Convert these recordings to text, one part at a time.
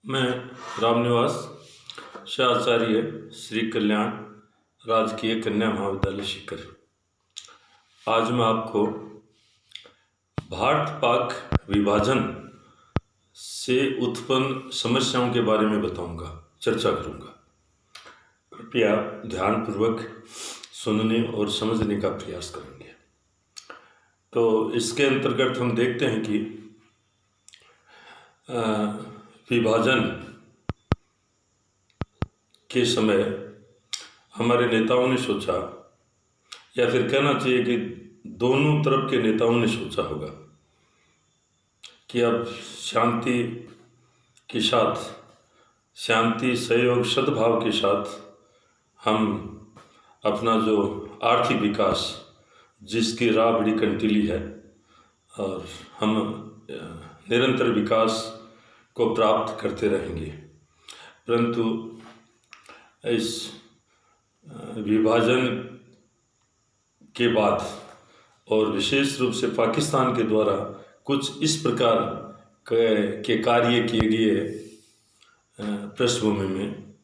मैं रामनिवास शाचार्य श्री कल्याण राजकीय कन्या महाविद्यालय सीकर। आज मैं आपको भारत पाक विभाजन से उत्पन्न समस्याओं के बारे में बताऊंगा, चर्चा करूंगा। कृपया ध्यानपूर्वक सुनने और समझने का प्रयास करेंगे। तो इसके अंतर्गत हम देखते हैं कि विभाजन के समय हमारे नेताओं ने सोचा, या फिर कहना चाहिए कि दोनों तरफ के नेताओं ने सोचा होगा कि अब शांति के साथ, शांति, सहयोग, सद्भाव के साथ हम अपना जो आर्थिक विकास, जिसकी राह बड़ी कंटीली है, और हम निरंतर विकास को प्राप्त करते रहेंगे। परंतु इस विभाजन के बाद और विशेष रूप से पाकिस्तान के द्वारा कुछ इस प्रकार के कार्य किए गए पृष्ठभूमि में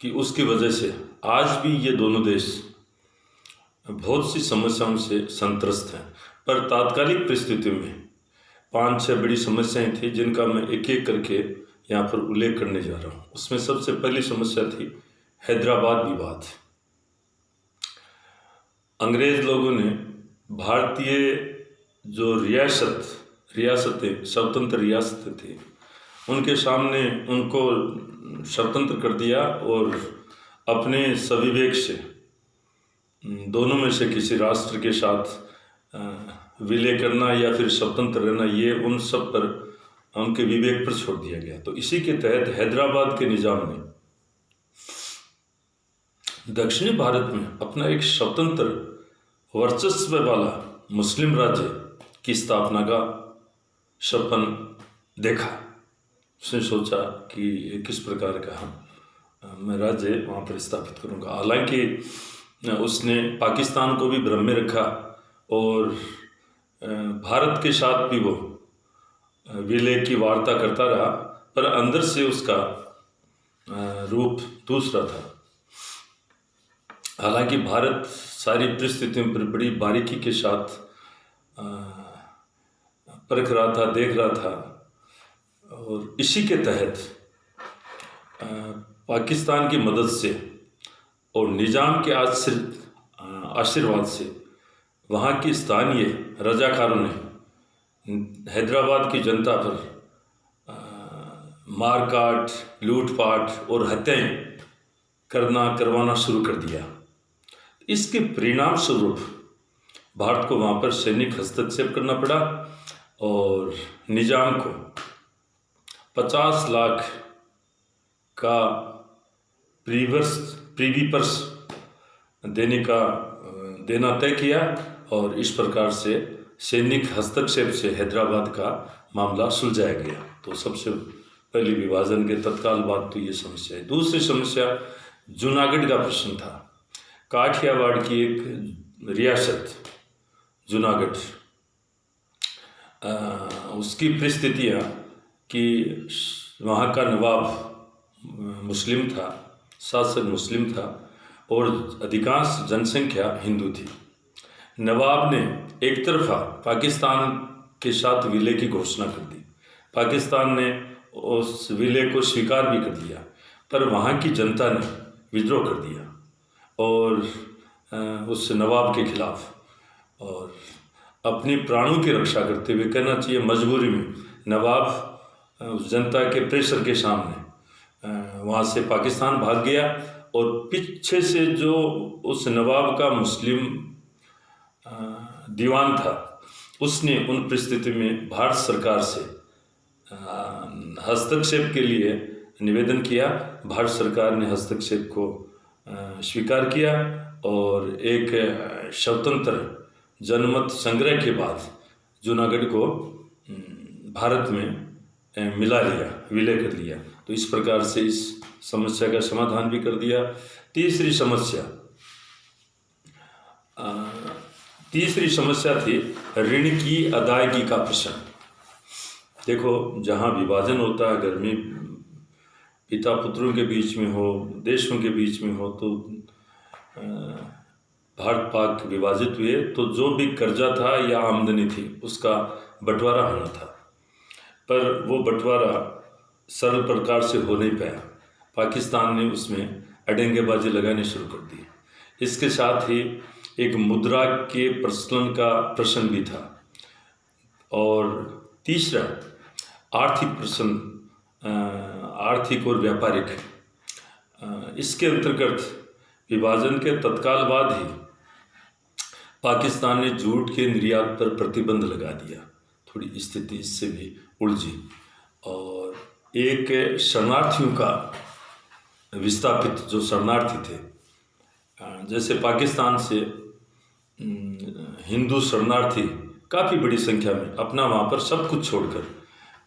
कि उसकी वजह से आज भी ये दोनों देश बहुत सी समस्याओं से संत्रस्त हैं। पर तात्कालिक परिस्थितियों में 5-6 बड़ी समस्याएं थी जिनका मैं एक एक करके यहाँ पर उल्लेख करने जा रहा हूँ। उसमें सबसे पहली समस्या थी हैदराबाद विवाद। अंग्रेज लोगों ने भारतीय जो रियासतें, स्वतंत्र रियासतें थी, उनके सामने उनको स्वतंत्र कर दिया और अपने सविवेक से दोनों में से किसी राष्ट्र के साथ विलय करना या फिर स्वतंत्र रहना, ये उन सब पर, उनके विवेक पर छोड़ दिया गया। तो इसी के तहत हैदराबाद के निजाम ने दक्षिणी भारत में अपना एक स्वतंत्र वर्चस्व वाला मुस्लिम राज्य की स्थापना का सपन देखा। उसने सोचा कि ये किस प्रकार का मैं राज्य वहाँ पर स्थापित करूँगा। हालांकि उसने पाकिस्तान को भी भ्रम में रखा और भारत के साथ भी वो विलय की वार्ता करता रहा, पर अंदर से उसका रूप दूसरा था। हालांकि भारत सारी परिस्थितियों पर बड़ी बारीकी के साथ परख रहा था, देख रहा था, और इसी के तहत पाकिस्तान की मदद से और निजाम के आशीर्वाद से वहाँ की स्थानीय रजाकारों ने हैदराबाद की जनता पर मारकाट, लूटपाट और हत्याएं करवाना शुरू कर दिया। इसके परिणाम स्वरूप भारत को वहाँ पर सैनिक हस्तक्षेप करना पड़ा और निजाम को 50 लाख का प्रीवी पर्स देना तय किया, और इस प्रकार से सैनिक हस्तक्षेप से हैदराबाद का मामला सुलझाया गया। तो सबसे पहली विभाजन के तत्काल बाद तो ये समस्या है। दूसरी समस्या जूनागढ़ का प्रश्न था। काठियावाड़ की एक रियासत जूनागढ़, उसकी परिस्थितियाँ कि वहाँ का नवाब मुस्लिम था, शासक मुस्लिम था और अधिकांश जनसंख्या हिंदू थी। नवाब ने एक तरफा पाकिस्तान के साथ विलय की घोषणा कर दी। पाकिस्तान ने उस विलय को स्वीकार भी कर लिया, पर वहाँ की जनता ने विद्रोह कर दिया और उस नवाब के खिलाफ, और अपने प्राणों की रक्षा करते हुए, कहना चाहिए मजबूरी में, नवाब उस जनता के प्रेशर के सामने वहाँ से पाकिस्तान भाग गया। और पीछे से जो उस नवाब का मुस्लिम दीवान था, उसने उन परिस्थिति में भारत सरकार से हस्तक्षेप के लिए निवेदन किया। भारत सरकार ने हस्तक्षेप को स्वीकार किया और एक स्वतंत्र जनमत संग्रह के बाद जूनागढ़ को भारत में मिला लिया, विलय कर लिया। तो इस प्रकार से इस समस्या का समाधान भी कर दिया। तीसरी समस्या थी ऋण की अदायगी का प्रश्न। देखो, जहाँ विभाजन होता है घर में, पिता पुत्रों के बीच में हो, देशों के बीच में हो, तो भारत पाक विभाजित हुए तो जो भी कर्जा था या आमदनी थी उसका बंटवारा होना था, पर वो बंटवारा सरल प्रकार से हो नहीं पाया। पाकिस्तान ने उसमें अड़ंगेबाजी लगानी शुरू कर दी। इसके साथ ही एक मुद्रा के प्रचलन का प्रश्न भी था, और तीसरा आर्थिक प्रश्न, आर्थिक और व्यापारिक। इसके अंतर्गत विभाजन के तत्काल बाद ही पाकिस्तान ने जूट के निर्यात पर प्रतिबंध लगा दिया। थोड़ी स्थिति इससे भी उलझी, और एक शरणार्थियों का विस्थापित जो शरणार्थी थे, जैसे पाकिस्तान से हिंदू शरणार्थी काफ़ी बड़ी संख्या में अपना वहाँ पर सब कुछ छोड़कर,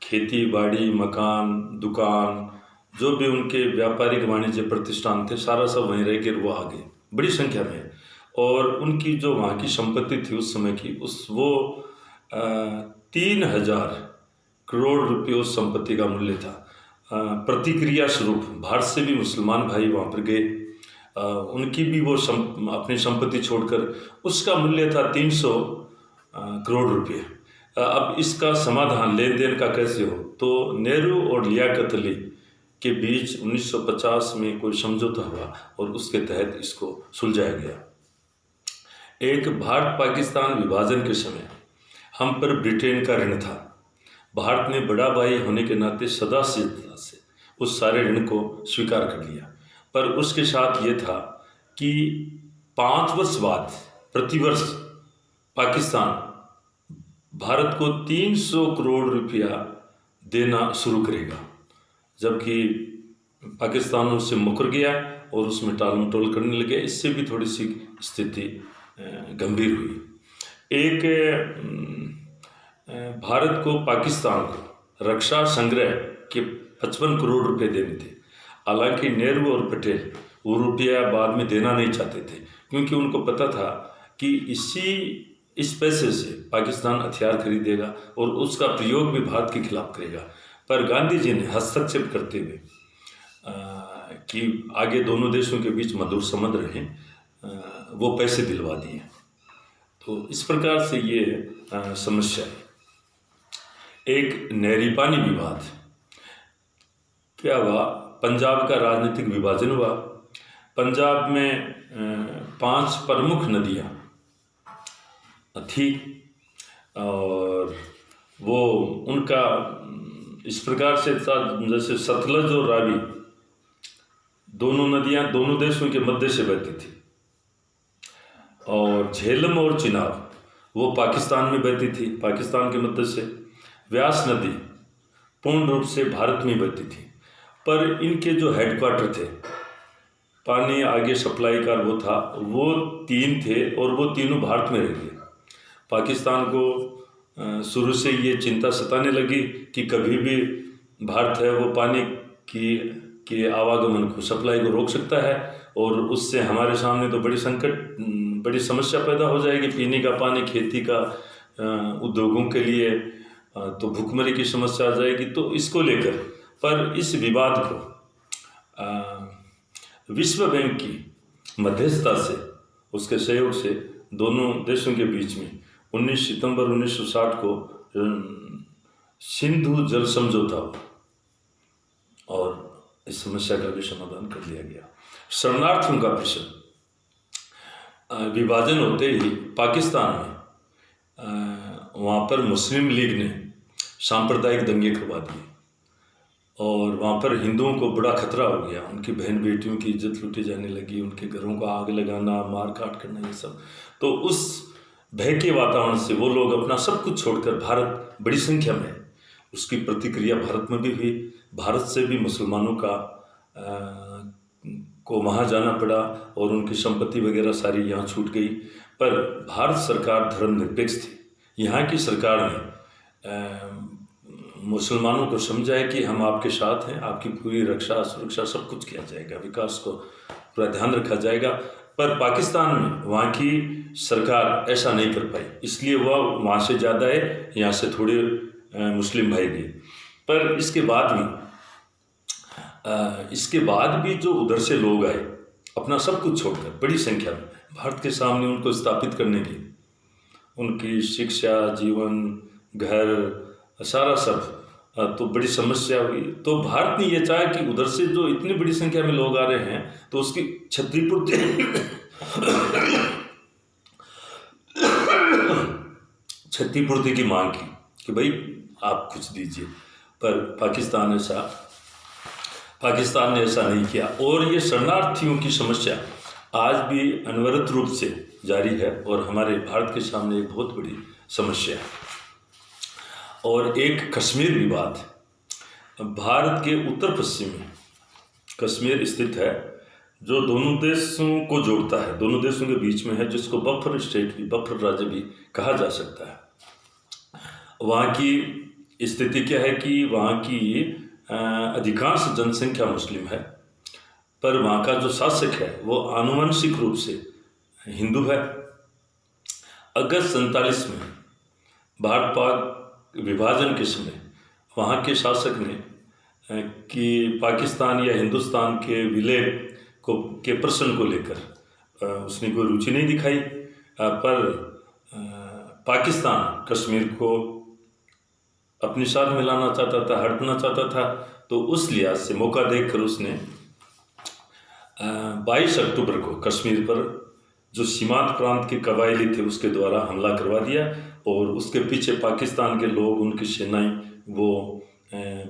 खेती बाड़ी, मकान, दुकान, जो भी उनके व्यापारिक वाणिज्य प्रतिष्ठान थे, सारा सब वहीं रह कर वो आ गए बड़ी संख्या में। और उनकी जो वहाँ की संपत्ति थी उस समय की, वो 3,000 करोड़ रुपये उस संपत्ति का मूल्य था। प्रतिक्रिया स्वरूप भारत से भी मुसलमान भाई वहाँ पर गए, उनकी भी वो अपनी संपत्ति छोड़कर, उसका मूल्य था 300 करोड़ रुपये। अब इसका समाधान लेन देन का कैसे हो, तो नेहरू और लियाकत अली के बीच 1950 में कोई समझौता हुआ और उसके तहत इसको सुलझाया गया। एक भारत पाकिस्तान विभाजन के समय हम पर ब्रिटेन का ऋण था। भारत ने बड़ा भाई होने के नाते सदासिद्धता से उस सारे ऋण को स्वीकार कर लिया, पर उसके साथ ये था कि 5 वर्ष बाद प्रतिवर्ष पाकिस्तान भारत को 300 करोड़ रुपया देना शुरू करेगा, जबकि पाकिस्तान उससे मुकर गया और उसमें टाल मटोल करने लगे। इससे भी थोड़ी सी स्थिति गंभीर हुई। एक भारत को पाकिस्तान को रक्षा संग्रह के 55 करोड़ रुपए देने थे। हालांकि नेहरू और पटेल वो रुपया बाद में देना नहीं चाहते थे, क्योंकि उनको पता था कि इस पैसे से पाकिस्तान हथियार खरीदेगा और उसका प्रयोग भी भारत के खिलाफ करेगा। पर गांधी जी ने हस्तक्षेप करते हुए कि आगे दोनों देशों के बीच मधुर संबंध रहे, वो पैसे दिलवा दिए। तो इस प्रकार से ये समस्या है। एक नहरी पानी विवाद क्या हुआ, पंजाब का राजनीतिक विभाजन हुआ। पंजाब में 5 प्रमुख नदियाँ थी, और वो उनका इस प्रकार से था जैसे सतलज और रावी, दोनों नदियाँ दोनों देशों के मध्य से बहती थी। और झेलम और चिनाब वो पाकिस्तान में बहती थी, पाकिस्तान के मध्य से। व्यास नदी पूर्ण रूप से भारत में बहती थी, पर इनके जो हेडक्वार्टर थे, पानी आगे सप्लाई का वो था, वो 3 थे और वो तीनों भारत में रह गए। पाकिस्तान को शुरू से ये चिंता सताने लगी कि कभी भी भारत है वो पानी के आवागमन को, सप्लाई को रोक सकता है, और उससे हमारे सामने तो बड़ी समस्या पैदा हो जाएगी। पीने का पानी, खेती का, उद्योगों के लिए तो भूखमरी की समस्या आ जाएगी। तो इसको लेकर, पर इस विवाद को विश्व बैंक की मध्यस्थता से, उसके सहयोग से दोनों देशों के बीच में 19 सितंबर 1960 को सिंधु जल समझौता हुआ और इस समस्या का भी समाधान कर लिया गया। शरणार्थियों का प्रश्न, विभाजन होते ही पाकिस्तान में वहाँ पर मुस्लिम लीग ने सांप्रदायिक दंगे करवा दिए, और वहाँ पर हिंदुओं को बड़ा खतरा हो गया। उनकी बहन बेटियों की इज्जत लूटी जाने लगी, उनके घरों को आग लगाना, मार काट करना, ये सब। तो उस भय के वातावरण से वो लोग अपना सब कुछ छोड़कर भारत बड़ी संख्या में, उसकी प्रतिक्रिया भारत में भी हुई। भारत से भी मुसलमानों को वहाँ जाना पड़ा और उनकी संपत्ति वगैरह सारी यहाँ छूट गई। पर भारत सरकार धर्मनिरपेक्ष थी। यहाँ की सरकार ने मुसलमानों को समझाया कि हम आपके साथ हैं, आपकी पूरी रक्षा सुरक्षा सब कुछ किया जाएगा, विकास को पूरा ध्यान रखा जाएगा। पर पाकिस्तान में वहाँ की सरकार ऐसा नहीं कर पाई, इसलिए वह वहाँ से ज़्यादा है, यहाँ से थोड़े मुस्लिम भाई भी। पर इसके बाद भी जो उधर से लोग आए अपना सब कुछ छोड़कर बड़ी संख्या में भारत के सामने उनको स्थापित करने की, उनकी शिक्षा, जीवन, घर, सारा सब तो बड़ी समस्या हुई। तो भारत ने ये चाहा कि उधर से जो इतनी बड़ी संख्या में लोग आ रहे हैं तो उसकी क्षतिपूर्ति की मांग की कि भाई आप कुछ दीजिए। पर पाकिस्तान ने ऐसा नहीं किया और ये शरणार्थियों की समस्या आज भी अनवरत रूप से जारी है और हमारे भारत के सामने एक बहुत बड़ी समस्या है। और एक कश्मीर विवाद, भारत के उत्तर पश्चिम में कश्मीर स्थित है जो दोनों देशों को जोड़ता है, दोनों देशों के बीच में है, जिसको बफर स्टेट भी, बफर राज्य भी कहा जा सकता है। वहाँ की स्थिति क्या है कि वहाँ की अधिकांश जनसंख्या मुस्लिम है, पर वहाँ का जो शासक है वो आनुवंशिक रूप से हिंदू है। अगस्त 47 में भारत पाक विभाजन के समय वहाँ के शासक ने कि पाकिस्तान या हिंदुस्तान के विलय के प्रश्न को लेकर उसने कोई रुचि नहीं दिखाई, पर पाकिस्तान कश्मीर को अपने साथ मिलाना चाहता था, हड़पना चाहता था। तो उस लिहाज से मौका देखकर उसने 22 अक्टूबर को कश्मीर पर जो सीमांत प्रांत के कबायली थे उसके द्वारा हमला करवा दिया और उसके पीछे पाकिस्तान के लोग, उनकी सेनाएं वो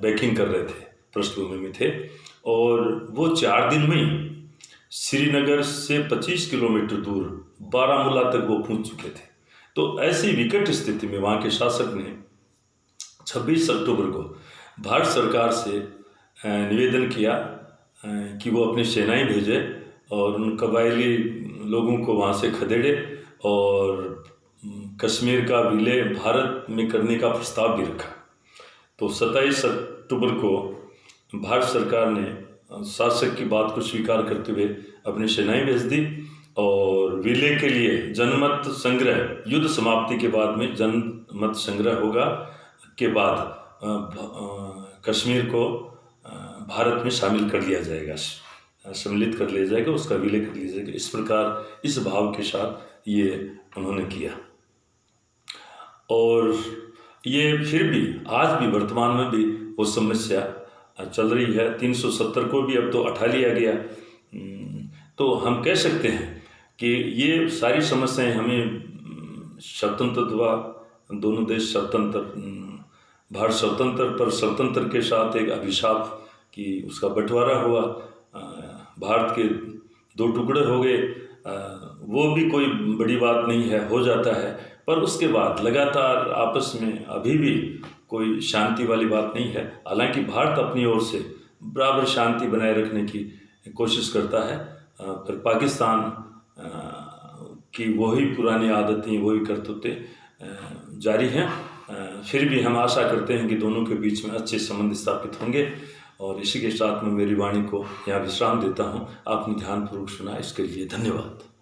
बैकिंग कर रहे थे, पृष्ठभूमि में थे। और वो 4 दिन में ही श्रीनगर से 25 किलोमीटर दूर बारामूला तक वो पहुंच चुके थे। तो ऐसी विकट स्थिति में वहाँ के शासक ने 26 अक्टूबर को भारत सरकार से निवेदन किया कि वो अपनी सेनाएं भेजे और उन कबायली लोगों को वहाँ से खदेड़े और कश्मीर का विलय भारत में करने का प्रस्ताव भी रखा। तो 27 अक्टूबर को भारत सरकार ने शासक की बात को स्वीकार करते हुए अपनी सेनाएं भेज दी और विलय के लिए जनमत संग्रह, युद्ध समाप्ति के बाद में जनमत संग्रह होगा के बाद कश्मीर को भारत में शामिल कर लिया जाएगा, सम्मिलित कर लिया जाएगा, उसका विलय कर लिया जाएगा। इस प्रकार इस भाव के साथ ये उन्होंने किया। और ये फिर भी आज भी वर्तमान में भी वो समस्या चल रही है। 370 को भी अब तो उठा लिया गया। तो हम कह सकते हैं कि ये सारी समस्याएं हमें स्वतंत्रता, दोनों देश स्वतंत्र, भारत स्वतंत्र पर स्वतंत्र के साथ एक अभिशाप कि उसका बंटवारा हुआ, भारत के 2 टुकड़े हो गए, वो भी कोई बड़ी बात नहीं है, हो जाता है। पर उसके बाद लगातार आपस में अभी भी कोई शांति वाली बात नहीं है। हालांकि भारत अपनी ओर से बराबर शांति बनाए रखने की कोशिश करता है, पर पाकिस्तान की वही पुरानी आदतें, वही करतूतें जारी हैं। फिर भी हम आशा करते हैं कि दोनों के बीच में अच्छे संबंध स्थापित होंगे। और इसी के साथ मैं मेरी वाणी को यहाँ विश्राम देता हूँ। आपने ध्यानपूर्वक सुना, इसके लिए धन्यवाद।